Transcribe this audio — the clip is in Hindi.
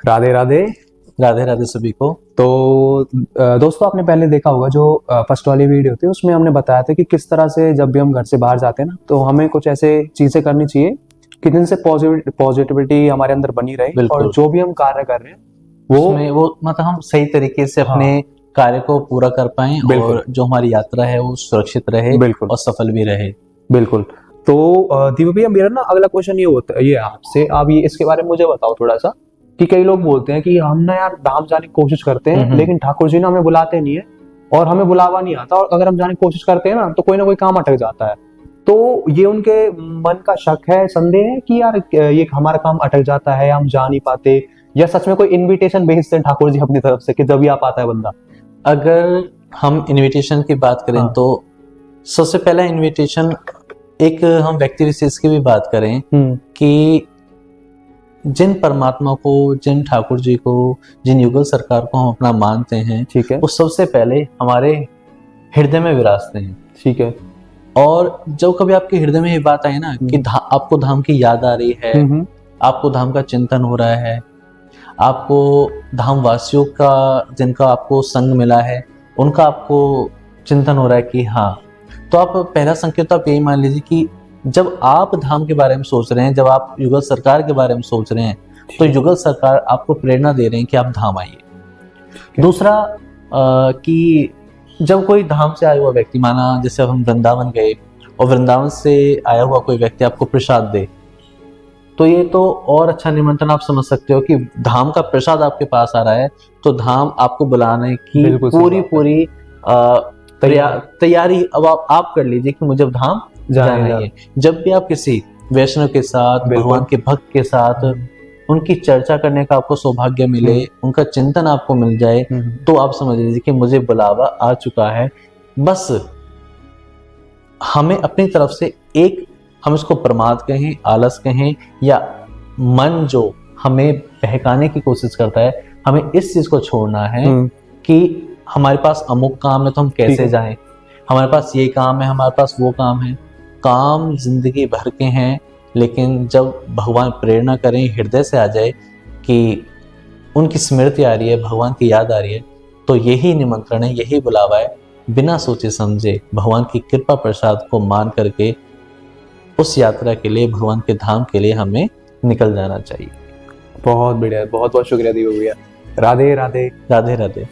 राधे राधे। राधे राधे सभी को। तो दोस्तों, आपने पहले देखा होगा जो फर्स्ट वाली वीडियो थी, उसमें हमने बताया था कि किस तरह से जब भी हम घर से बाहर जाते हैं ना, तो हमें कुछ ऐसे चीजें करनी चाहिए कि जिनसे पॉजिटिविटी हमारे अंदर बनी रहे, और बिल्कुल। जो भी हम कार्य कर रहे हैं वो मतलब हम सही तरीके से अपने कार्य को पूरा कर पाएं बिल्कुल। और जो हमारी यात्रा है वो सुरक्षित रहे बिल्कुल और सफल भी रहे। बिल्कुल। तो दीपक भैया, मेरा ना अगला क्वेश्चन ये होता है, ये आपसे, आप ये इसके बारे में मुझे बताओ थोड़ा सा, कि कई लोग बोलते हैं कि हम ना यार धाम जाने की कोशिश करते हैं, लेकिन ठाकुर जी ना हमें बुलाते नहीं है और हमें बुलावा नहीं आता, और अगर हम जाने की कोशिश करते हैं ना कोई काम अटक जाता है। तो ये उनके मन का शक है, संदेह है कि यार ये हमारा काम अटक जाता है, हम जा नहीं पाते, या सच में कोई इनविटेशन भेजते हैं ठाकुर जी अपनी तरफ से कि जब भी आप आता है बंदा? अगर हम इनविटेशन की बात करें तो सबसे पहला इनविटेशन, एक हम व्यक्ति विशेष की भी बात करें कि जिन परमात्मा को, जिन ठाकुर जी को, जिन युगल सरकार को हम अपना मानते हैं, ठीक है, वो सबसे पहले हमारे हृदय में विराजते हैं। ठीक है। और जब कभी आपके हृदय में ये बात आई ना कि आपको धाम की याद आ रही है, आपको धाम का चिंतन हो रहा है, आपको धाम वासियों का, जिनका आपको संग मिला है, उनका आपको चिंतन हो रहा है कि हाँ, तो आप पहला संकेत तो आप यही मान लीजिए कि जब आप धाम के बारे में सोच रहे हैं, जब आप युगल सरकार के बारे में सोच रहे हैं, तो युगल सरकार आपको प्रेरणा दे रहे हैं कि आप धाम आइए। दूसरा कि जब कोई धाम से आया हुआ व्यक्ति, माना जैसे हम वृंदावन गए और वृंदावन से आया हुआ कोई व्यक्ति आपको प्रसाद दे, तो ये तो और अच्छा निमंत्रण आप समझ सकते हो कि धाम का प्रसाद आपके पास आ रहा है, तो धाम आपको बुलाने की पूरी तैयारी अब आप कर लीजिए कि मुझे धाम जाना है। जब भी आप किसी वैष्णव के साथ, भगवान के भक्त के साथ उनकी चर्चा करने का आपको सौभाग्य मिले, उनका चिंतन आपको मिल जाए, तो आप समझ लीजिए कि मुझे बुलावा आ चुका है। बस हमें अपनी तरफ से एक, हम इसको प्रमाद कहें, आलस कहें, या मन जो हमें बहकाने की कोशिश करता है, हमें इस चीज को छोड़ना है कि हमारे पास अमुक काम है तो हम कैसे जाएं, हमारे पास ये काम है, हमारे पास वो काम है। काम जिंदगी भर के हैं, लेकिन जब भगवान प्रेरणा करें, हृदय से आ जाए कि उनकी स्मृति आ रही है, भगवान की याद आ रही है, तो यही निमंत्रण है, यही बुलावा है। बिना सोचे समझे भगवान की कृपा प्रसाद को मान करके उस यात्रा के लिए, भगवान के धाम के लिए हमें निकल जाना चाहिए। बहुत बढ़िया, बहुत बहुत शुक्रिया दीपक भैया। राधे राधे। राधे राधे।